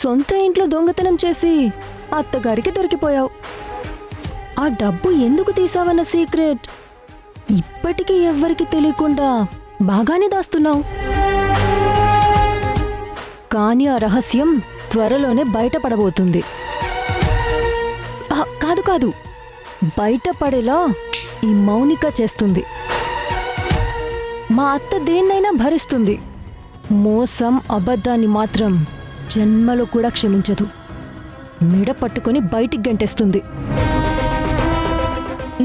సొంత ఇంట్లో దొంగతనం చేసి అత్తగారికి దొరికిపోయావు. ఆ డబ్బు ఎందుకు తీసావన్న సీక్రెట్ ఇప్పటికీ ఎవ్వరికి తెలియకుండా బాగానే దాస్తున్నావు. కానీ ఆ రహస్యం త్వరలోనే బయటపడబోతుంది. కాదు కాదు, బయటపడేలా ఈ మౌనిక చేస్తుంది. మా అత్త దేన్నైనా భరిస్తుంది, మోసం అబద్ధాన్ని మాత్రం జన్మలో కూడా క్షమించదు. మెడ పట్టుకుని బయటికి గంటేస్తుంది.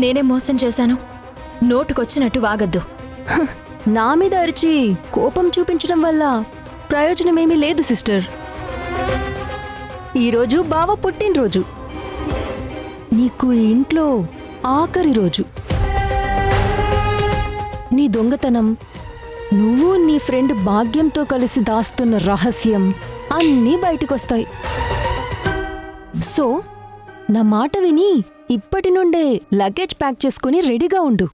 నేనే మోసం చేశాను, నోటుకొచ్చినట్టు వాగద్దు. నా మీద అరిచి కోపం చూపించడం వల్ల ప్రయోజనమేమీ లేదు సిస్టర్. ఈరోజు బావ పుట్టినరోజు, నీకు ఈ ఇంట్లో ఆఖరి రోజు. నీ దొంగతనం, నువ్వు నీ ఫ్రెండ్ భాగ్యంతో కలిసి దాస్తున్న రహస్యం అన్నీ బయటికొస్తాయి. సో నా మాట విని ఇప్పటి నుండే లగేజ్ ప్యాక్ చేసుకుని రెడీగా ఉండు.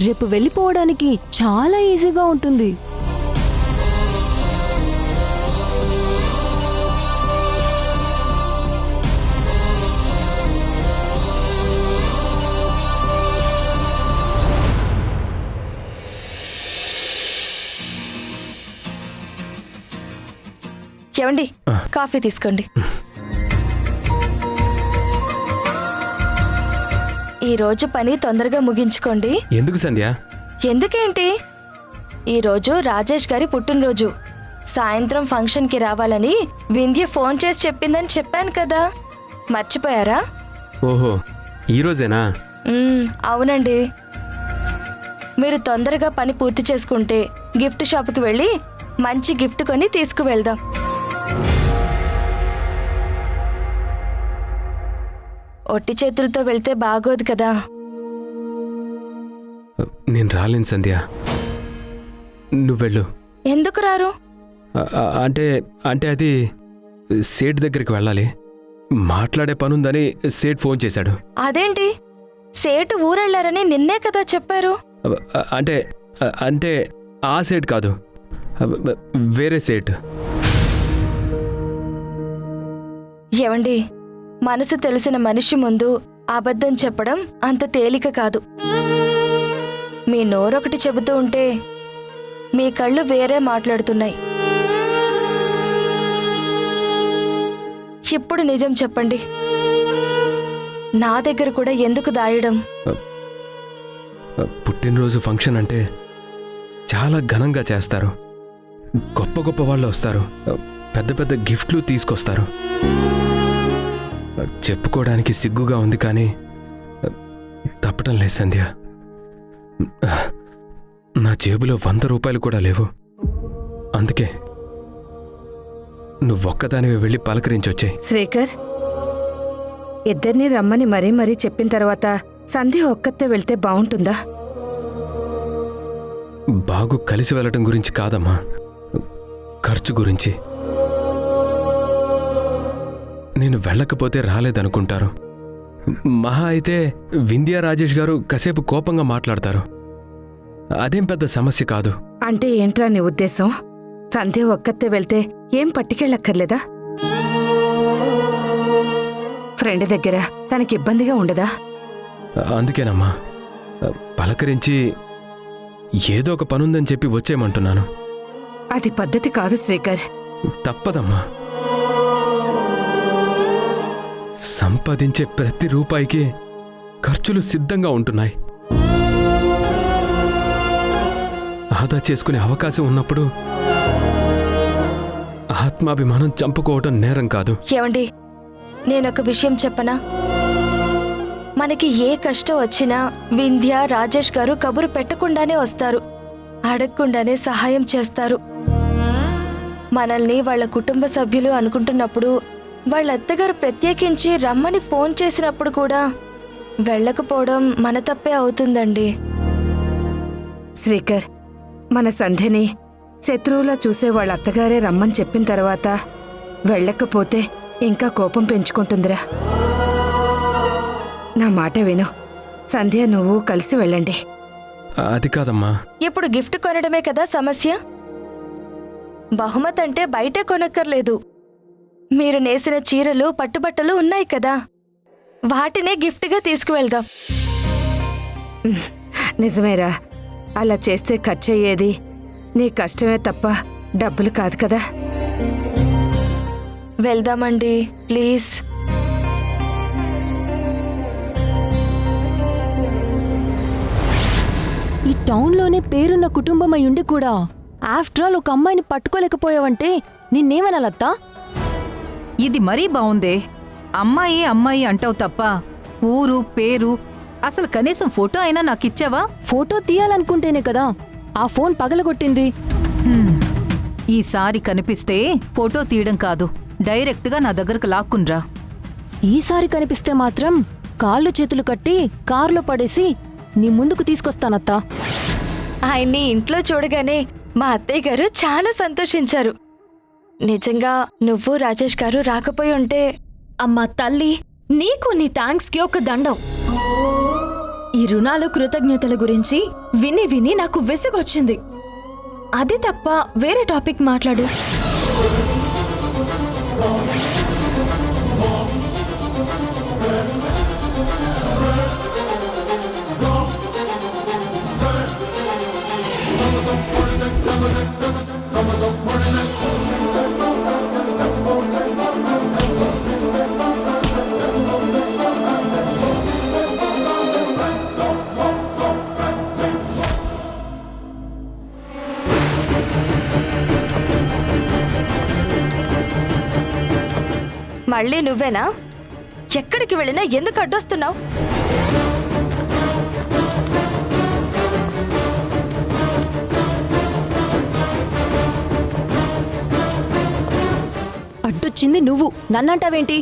రేపు వెళ్ళిపోవడానికి చాలా ఈజీగా ఉంటుంది. ఏమండి, కాఫీ తీసుకోండి. ఈరోజు పని తొందరగా ముగించుకోండి. ఎందుకు సంధ్య? ఎందుకేంటి, ఈరోజు రాజేష్ గారి పుట్టినరోజు. సాయంత్రం ఫంక్షన్కి రావాలని వింధ్య ఫోన్ చేసి చెప్పిందని చెప్పాను కదా, మర్చిపోయారా? ఓహో, ఈరోజేనా? అవునండి. మీరు తొందరగా పని పూర్తి చేసుకుంటే గిఫ్ట్ షాప్కి వెళ్ళి మంచి గిఫ్ట్ కొని తీసుకువెళ్దాం. ఒట్టి చేతులతో వెళ్తే బాగోదు కదా. నేను రాలేను సంధ్య, నువ్వెళ్ళు. ఎందుకు రారు? అంటే అంటే అది సేట్ దగ్గరికి వెళ్ళాలి, మాట్లాడే పనుందని సేట్ ఫోన్ చేశాడు. అదేంటి, సేటు ఊరెళ్ళారని నిన్నే కదా చెప్పారు. అంటే అంటే ఆ సేట్ కాదు, వేరే సేట్. ఏమండి, మనసు తెలిసిన మనిషి ముందు అబద్ధం చెప్పడం అంత తేలిక కాదు. మీ నోరొకటి చెబుతూ ఉంటే మీ కళ్ళు వేరే మాట్లాడుతున్నాయి. ఇప్పుడు నిజం చెప్పండి, నా దగ్గర కూడా ఎందుకు దాయడం? పుట్టినరోజు ఫంక్షన్ అంటే చాలా ఘనంగా చేస్తారు. గొప్ప గొప్ప వాళ్ళు వస్తారు, పెద్ద పెద్ద గిఫ్ట్లు తీసుకొస్తారు. చెప్పుకోవడానికి సిగ్గుగా ఉంది, కానీ తప్పటం లేదు సంధ్య. నా జేబులో 100 రూపాయలు కూడా లేవు. అందుకే నువ్వొక్కదానివే వెళ్ళి పలకరించొచ్చాయి. శ్రీకర్, ఇద్దరినీ రమ్మని మరీ మరీ చెప్పిన తర్వాత సంధ్య ఒక్కతే వెళ్తే బాగుంటుందా? బాగు కలిసి వెళ్ళటం గురించి కాదమ్మా, ఖర్చు గురించి. నేను వెళ్ళకపోతే రాలేదనుకుంటారు. మహా అయితే వింధ్యా రాజేష్ గారు కాసేపు కోపంగా మాట్లాడతారు. అదేం పెద్ద సమస్య కాదు. అంటే ఏంట్రా నీ ఉద్దేశం? సంధ్య ఒక్కతే వెళ్తే ఏం పట్టుకెళ్ళక్కర్లేదా? ఫ్రెండ్ దగ్గర తనకి ఇబ్బందిగా ఉండదా? అందుకేనమ్మా పలకరించి ఏదో ఒక పనుందని చెప్పి వచ్చేయమంటున్నాను. అది పద్ధతి కాదు శ్రీకర్. తప్పదమ్మా, సంపాదించే ప్రతి రూపాయికి ఖర్చులు సిద్ధంగా ఉంటున్నాయి. ఆదా చేసుకునే అవకాశం ఉన్నప్పుడు ఆత్మాభిమానం చంపుకోవటం నేరం కాదు. ఏమండి, నేనొక విషయం చెప్పనా? మనకి ఏ కష్టం వచ్చినా వింధ్య రాజేష్ గారు కబురు పెట్టకుండానే వస్తారు, అడగకుండానే సహాయం చేస్తారు. మనల్ని వాళ్ళ కుటుంబ సభ్యులు అనుకుంటున్నప్పుడు, వాళ్ళ అత్తగారు ప్రత్యేకించి రమ్మని ఫోన్ చేసినప్పుడు కూడా వెళ్ళకపోవడం మన తప్పే అవుతుందండి. శ్రీకర్, మన సంధ్యని శత్రువులా చూసే వాళ్ళ అత్తగారే రమ్మని చెప్పిన తర్వాత వెళ్ళకపోతే ఇంకా కోపం పెంచుకుంటుందిరా. నా మాట విను, సంధ్య నువ్వు కలిసి వెళ్ళండి. అది కాదమ్మా. ఇప్పుడు గిఫ్ట్ కొనడమే కదా సమస్య. బహుమతి అంటే బయటే కొనక్కర్లేదు. మీరు నేసిన చీరలు పట్టుబట్టలు ఉన్నాయి కదా, వాటినే గిఫ్ట్గా తీసుకువెళ్దాం. నిజమేరా, అలా చేస్తే ఖర్చయ్యేది నీ కష్టమే తప్ప డబ్బులు కాదు కదా. వెళ్దామండి, ప్లీజ్. ఈ టౌన్లోనే పేరున్న కుటుంబం అయ్యుండి కూడా ఆఫ్టర్ ఆల్ ఒక అమ్మాయిని పట్టుకోలేకపోయావంటే నిన్నేమనాలత్తా? ఇది మరీ బావుందే. అమ్మాయి అమ్మాయి అంటావు తప్ప ఊరు పేరు అసలు కనీసం ఫోటో అయినా నాకిచ్చావా? ఫోటో తీయాలనుకుంటేనే కదా ఆ ఫోన్ పగలగొట్టింది. ఈసారి కనిపిస్తే ఫోటో తీయడం కాదు, డైరెక్ట్గా నా దగ్గరకు లాక్కున్రా. ఈసారి కనిపిస్తే మాత్రం కాళ్ళు చేతులు కట్టి కారులో పడేసి నీ ముందుకు తీసుకొస్తానత్తా. ఆయన్ని ఇంట్లో చూడగానే మా అత్తయ్య గారు చాలా సంతోషించారు. నిజంగా నువ్వు రాజేష్ గారు రాకపోయి ఉంటే. అమ్మా తల్లి, నీకు నీ థ్యాంక్స్కి ఒక దండం. ఈ రుణాలు కృతజ్ఞతల గురించి విని విని నాకు విసుగొచ్చింది. అది తప్ప వేరే టాపిక్ మాట్లాడు. మళ్ళీ నువ్వేనా? ఎక్కడికి వెళ్ళినా ఎందుకు అడ్డొస్తున్నావు? అడ్డొచ్చింది నువ్వు, నన్నంటావేంటి?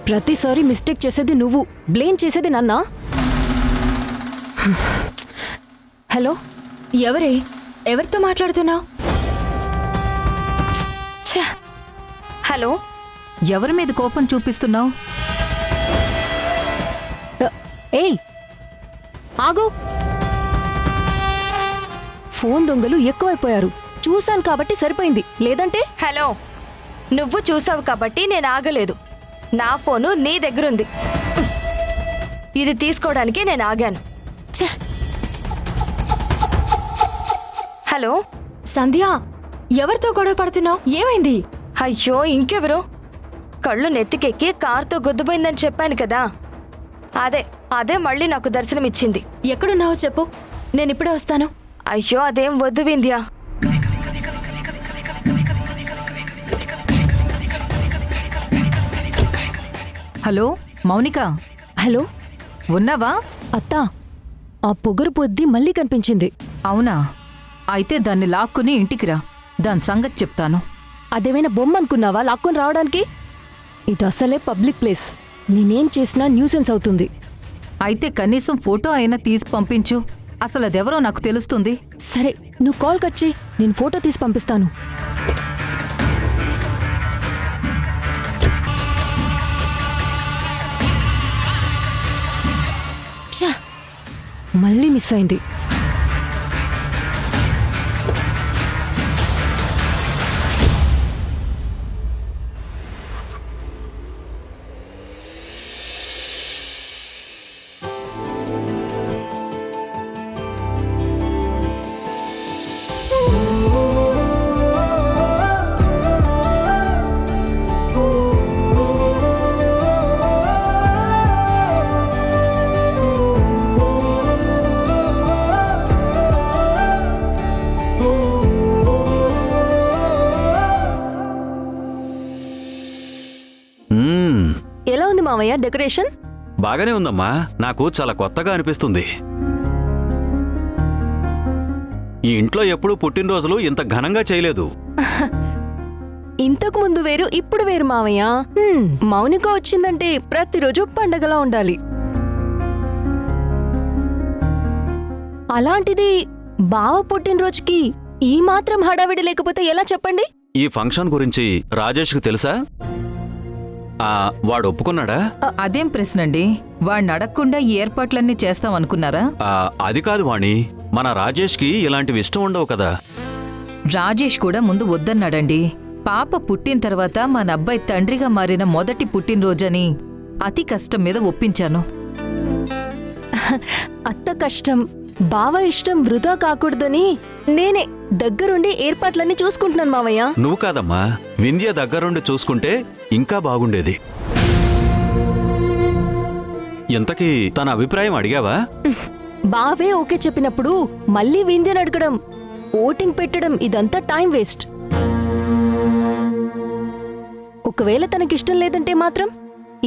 ప్రతిసారి మిస్టేక్ చేసేది నువ్వు, బ్లేమ్ చేసేది నన్నా? హలో, ఎవరే? ఎవరితో మాట్లాడుతున్నావు? ఛ! హలో, ఎవరి మీద కోపం చూపిస్తున్నావు? ఏయ్ ఆగు. ఫోన్ దొంగలు ఎక్కువైపోయారు. చూశాను కాబట్టి సరిపోయింది, లేదంటే. హలో, నువ్వు చూసావు కాబట్టి నేను ఆగలేదు. నా ఫోను నీ దగ్గరుంది. ఇది తీసుకోవడానికి నేను ఆగాను. ఛే! హలో సంధ్య, ఎవరితో గొడవ పడుతున్నావు? ఏమైంది? అయ్యో, ఇంకెవరు? కళ్ళు నెత్తికెక్కి కారుతో గుద్దుపోయిందని చెప్పాను కదా, అదే మళ్ళీ నాకు దర్శనమిచ్చింది. ఎక్కడున్నావో చెప్పు, నేనిప్పుడే వస్తాను. అయ్యో, అదేం వద్దు వింధ్యా. హలో మౌనిక, హలో ఉన్నావా? అత్తా, ఆ పొగరు పొద్ది మళ్ళీ కనిపించింది. అవునా? అయితే దాన్ని లాక్కుని ఇంటికి రా, దాని సంగతి చెప్తాను. అదేమైనా బొమ్మ అనుకున్నావా లాక్కొని రావడానికి? ఇది అసలే పబ్లిక్ ప్లేస్, నేనేం చేసినా న్యూసెన్స్ అవుతుంది. అయితే కనీసం ఫోటో అయినా తీసి పంపించు, అసలు అదెవరో నాకు తెలుస్తుంది. సరే, నువ్వు కాల్ కట్ చేయి, నేను ఫోటో తీసి పంపిస్తాను. ఛ! మళ్ళీ మిస్ అయింది. ఎలా ఉంది మావయ్య డెకరేషన్? బాగానే ఉందమ్మా, నాకు చాలా కొత్తగా అనిపిస్తుంది. ఈ ఇంట్లో ఎప్పుడూ పుట్టినరోజులు ఇంత ఘనంగా చేయలేదు. ఇంతకు ముందు వేరు, ఇప్పుడు వేరు మావయ్య. మౌనిక వచ్చిందంటే ప్రతిరోజు పండగలా ఉండాలి. అలాంటిది బావ పుట్టినరోజుకి ఈ మాత్రం హడావిడి లేకపోతే ఎలా చెప్పండి? ఈ ఫంక్షన్ గురించి రాజేష్కు తెలుసా? వాడు ఒప్పుకున్నాడా? అదేం ప్రశ్నండి, వాడిని అడగకుండా ఈ ఏర్పాట్లన్నీ చేస్తాం అనుకున్నారా? అది కాదు వాణి, మన రాజేష్కి ఇలాంటివి ఇష్టం ఉండవు కదా. రాజేష్ కూడా ముందు వద్దన్నాడండి. పాప పుట్టిన తర్వాత మా అబ్బాయి తండ్రిగా మారిన మొదటి పుట్టినరోజని అతి కష్టం మీద ఒప్పించాను. అత్త కష్టం బావ ఇష్టం వృధా కాకూడదని నేనే దగ్గరుండి ఏర్పాట్లన్నీ చూసుకుంటున్నాను మావయ్య. నువ్వు కాదమ్మా, వింధ్య దగ్గరుండి చూసుకుంటే ఇంకా బాగుండేది. ఇంతకీ తన అభిప్రాయం అడిగావా? బావే ఓకే చెప్పినప్పుడు మళ్ళీ వింధ్యను అడగడం, ఓటింగ్ పెట్టడం ఇదంతా టైం వేస్ట్. ఒకవేళ తనకిష్టం లేదంటే మాత్రం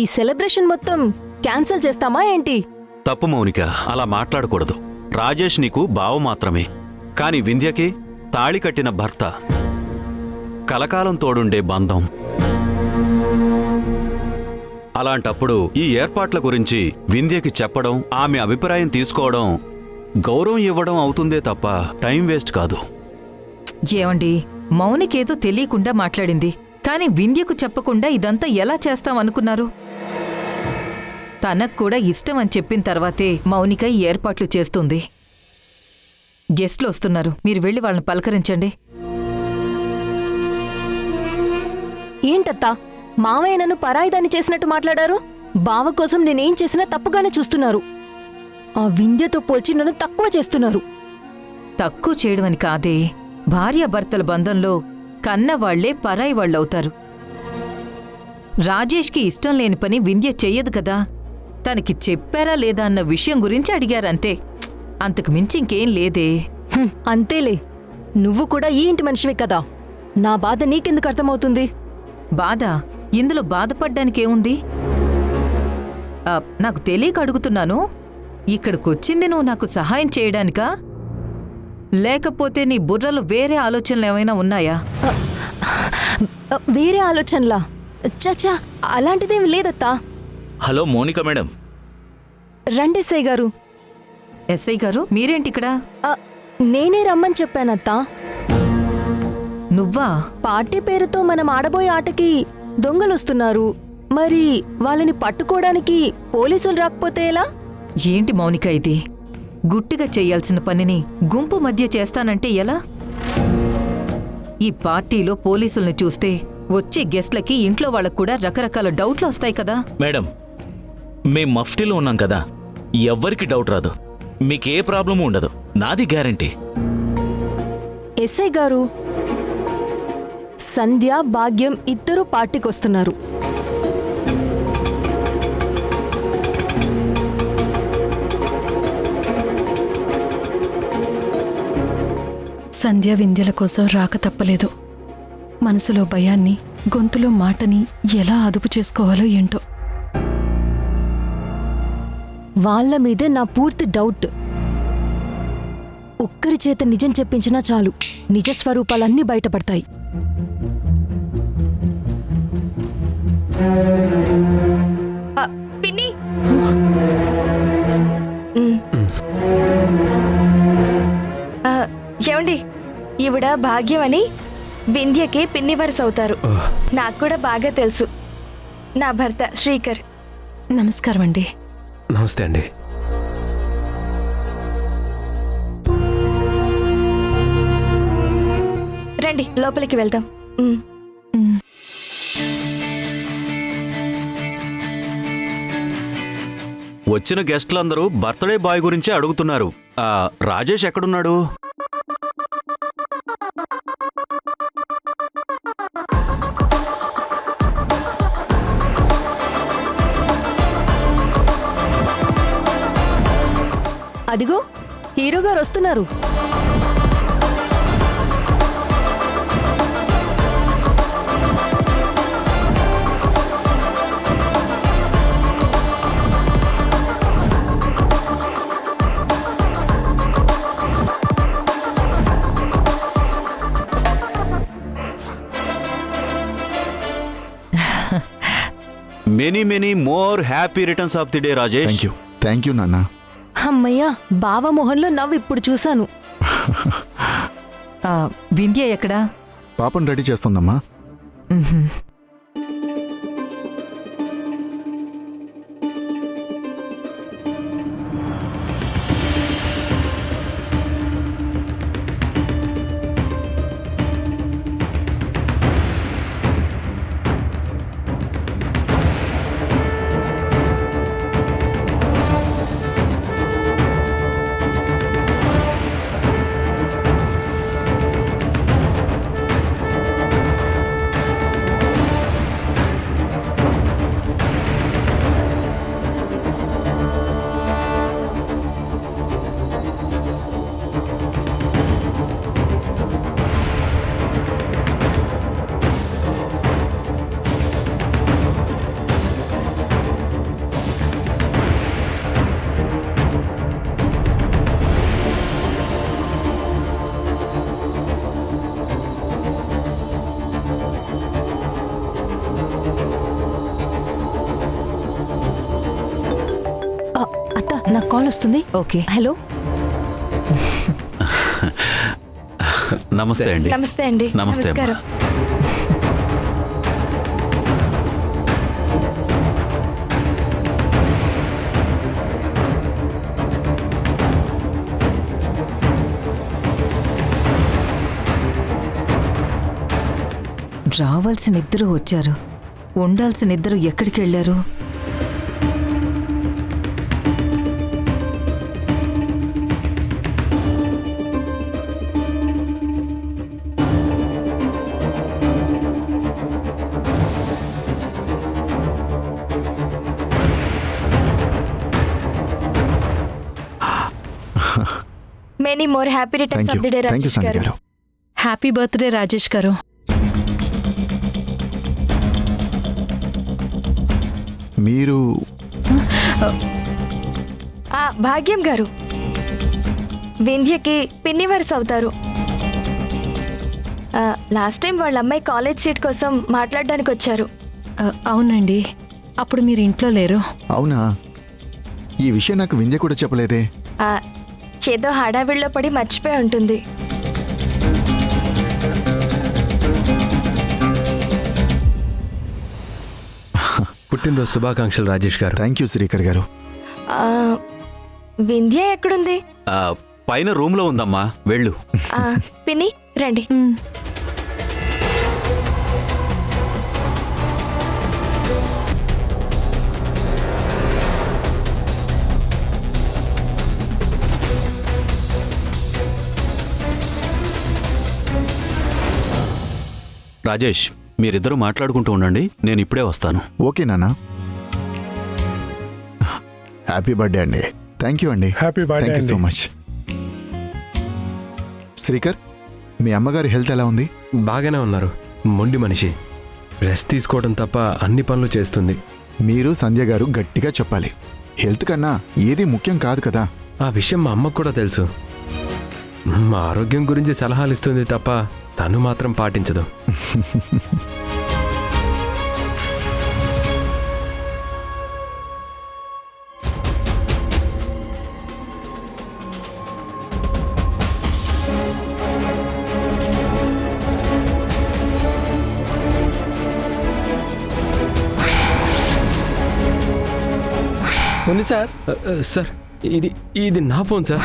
ఈ సెలబ్రేషన్ మొత్తం క్యాన్సిల్ చేస్తామా ఏంటి? తప్పు మౌనిక, అలా మాట్లాడకూడదు. రాజేష్ నీకు బావ మాత్రమే, కాని వింధ్యకి తాళి కట్టిన భర్త, కలకాలం తోడుండే బంధం. అలాంటప్పుడు ఈ ఏర్పాట్ల గురించి వింధ్యకి చెప్పడం, ఆమె అభిప్రాయం తీసుకోవడం గౌరవం ఇవ్వడం అవుతుందే తప్ప టైం వేస్ట్ కాదు. ఏమండి, మౌనికేదో తెలియకుండా మాట్లాడింది, కాని వింధ్యకు చెప్పకుండా ఇదంతా ఎలా చేస్తాం అనుకున్నారు? తనకు కూడా ఇష్టం అని చెప్పిన తర్వాతే మౌనిక ఈ ఏర్పాట్లు చేస్తుంది. గెస్ట్లు వస్తున్నారు, మీరు వెళ్ళి వాళ్ళని పలకరించండి. ఏంటత్తా మావయ్య నన్ను పరాయిదాన్ని చేసినట్టు మాట్లాడారు? బావ కోసం నేనేం చేసినా తప్పుగానే చూస్తున్నారు. ఆ వింధ్యతో పోల్చి నన్ను తక్కువ చేస్తున్నారు. తక్కువ చేయడమని కాదే, భార్యాభర్తల బంధంలో కన్నవాళ్లే పరాయి వాళ్ళవుతారు. రాజేష్కి ఇష్టం లేని పని వింధ్య చెయ్యదు కదా. తనకి చెప్పారా లేదా అన్న విషయం గురించి అడిగారంతే, అంతకు మించి ఇంకేం లేదే. అంతేలే, నువ్వు కూడా ఈ ఇంటి మనిషివే కదా. నా బాధ నీకెందుకు అర్థమవుతుంది? బాధ? ఇందులో బాధపడ్డానికేముంది? నాకు తెలియక అడుగుతున్నాను. ఇక్కడికొచ్చింది నువ్వు నాకు సహాయం చేయడానికా, లేకపోతే నీ బుర్రలో వేరే ఆలోచనలు ఏమైనా ఉన్నాయా? వేరే ఆలోచనలా? చచ్చా, అలాంటిదేమి లేదత్తా. Hello Monica madam. రండి ఎస్ఐ గారు. ఎస్ఐ గారు, మీరేంటిక్కడ? నేనే రమ్మని చెప్పానత్తా. నువ్వా? పార్టీ పేరుతో మనం ఆడబోయే ఆటకి దొంగలొస్తున్నారు. మరి వాళ్ళని పట్టుకోవడానికి పోలీసులు రాకపోతే ఎలా? ఏంటి మౌనిక ఇది? గుట్టిగా చెయ్యాల్సిన పనిని గుంపు మధ్య చేస్తానంటే ఎలా? ఈ పార్టీలో పోలీసుల్ని చూస్తే వచ్చే గెస్ట్లకి, ఇంట్లో వాళ్ళకు కూడా రకరకాల డౌట్లు వస్తాయి కదా. మేడం, మేం మఫ్టీలో ఉన్నాం కదా, ఎవ్వరికి డౌట్ రాదు, మీకే ప్రాబ్లము ఉండదు, నాది గ్యారంటీ. ఎస్ఐ గారు, సంధ్య, భాగ్యం ఇద్దరూ పార్టీకొస్తున్నారు. సంధ్య వింధ్యల కోసం రాక తప్పలేదు. మనసులో భయాన్ని, గొంతులో మాటని ఎలా అదుపు చేసుకోవాలో ఏంటో. వాళ్ళ మీదే నా పూర్తి డౌట్. ఒక్కరి చేత నిజం చెప్పించినా చాలు, నిజస్వరూపాలన్నీ బయటపడతాయి. పిన్ని, ఏమండి, ఈవిడ భాగ్యం అని వింధ్యకి పిన్ని వరుస అవుతారు. నాకు కూడా బాగా తెలుసు. నా భర్త శ్రీకర్. నమస్కారం అండి. నమస్తే అండి. రండి, లోపలికి వెళ్దాం. వచ్చిన గెస్ట్లందరూ బర్త్డే బాయ్ గురించే అడుగుతున్నారు. రాజేష్ ఎక్కడున్నాడు? అదిగో హీరో గారు వస్తున్నారు. Many many more happy returns of the day Rajesh. Thank you నాన్న. అమ్మయ్యా, బావ మొహంలో నవ్వు ఇప్పుడు చూశాను. వింధ్య ఎక్కడా? పాపను రెడీ చేస్తుందమ్మా. నాకు కాల్ వస్తుంది. ఓకే. హలో. నమస్తే అండి. నమస్తే అండి. నమస్తే అమ్మా. నమస్కారం. రావాల్సిన ఇద్దరు వచ్చారు, ఉండాల్సిన ఇద్దరు ఎక్కడికి వెళ్ళారు? Many more happy returns thank of you the day thank you Rajesh Sandhya గారు. గారు. హ్యాపీ బర్త్డే రాజేష్ గారు. మీరు భాగ్యం గారు వింధ్యకి పిన్ని వరుస అవుతారు. లాస్ట్ టైం వాళ్ళ అమ్మాయి కాలేజ్ సీట్ కోసం మాట్లాడడానికి వచ్చారు. అవునండి, అప్పుడు మీరు ఇంట్లో లేరు. అవునా? ఈ విషయం నాకు వింధ్య కూడా చెప్పలేదే. ఆ, ఏదో హడావిడిలో పడి మర్చిపోయి ఉంటుంది. పుట్టినరోజు శుభాకాంక్షలు రాజేష్ గారు. థ్యాంక్ యూ శ్రీకర్ గారు. ఆ, వింధ్య ఎక్కడుంది? ఆ, పైన రూమ్లో ఉందమ్మా, వెళ్ళు. పిన్ని రండి. రాజేష్, మీరిద్దరూ మాట్లాడుకుంటూ ఉండండి, నేను ఇప్పుడే వస్తాను. ఓకే నాన్న. హ్యాపీ బర్త్డే అండి. థ్యాంక్ యూ అండి. Happy birthday thank you so much. Srikar, మీ అమ్మగారి హెల్త్ ఎలా ఉంది? బాగానే ఉన్నారు. మొండి మనిషి, రెస్ట్ తీసుకోవడం తప్ప అన్ని పనులు చేస్తుంది. మీరు సంధ్య గారు గట్టిగా చెప్పాలి. హెల్త్ కన్నా ఏది ముఖ్యం కాదు కదా. ఆ విషయం మా అమ్మకు కూడా తెలుసు. మా ఆరోగ్యం గురించి సలహాలు ఇస్తుంది తప్ప తను మాత్రం పాటించదు. ఉంది సార్. సార్, ఇది నా ఫోన్ సార్.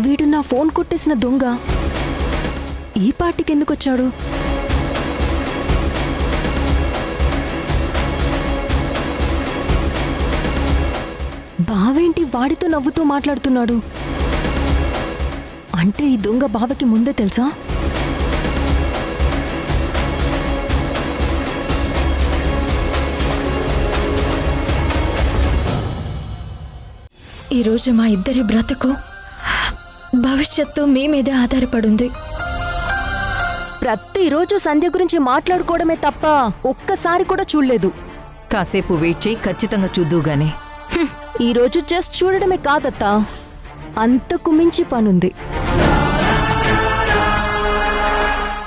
వీడు నా ఫోన్ కొట్టేసిన దొంగ ఈ పార్టీకి ఎందుకు వచ్చాడు? బావేంటి వాడితో నవ్వుతూ మాట్లాడుతున్నాడు? అంటే ఈ దొంగ బావకి ముందే తెలుసా? ఈరోజు మా ఇద్దరి బ్రతుకు భవిష్యత్తు మీ మీదే ఆధారపడుంది. ప్రతిరోజు సంధ్య గురించి మాట్లాడుకోవడమే తప్ప ఒక్కసారి కూడా చూడలేదు. కాసేపు వెయిట్ చేయి, ఖచ్చితంగా చూద్దు గాని. ఈరోజు జస్ట్ చూడడమే కాదత్తా, అంతకు మించి పనుంది.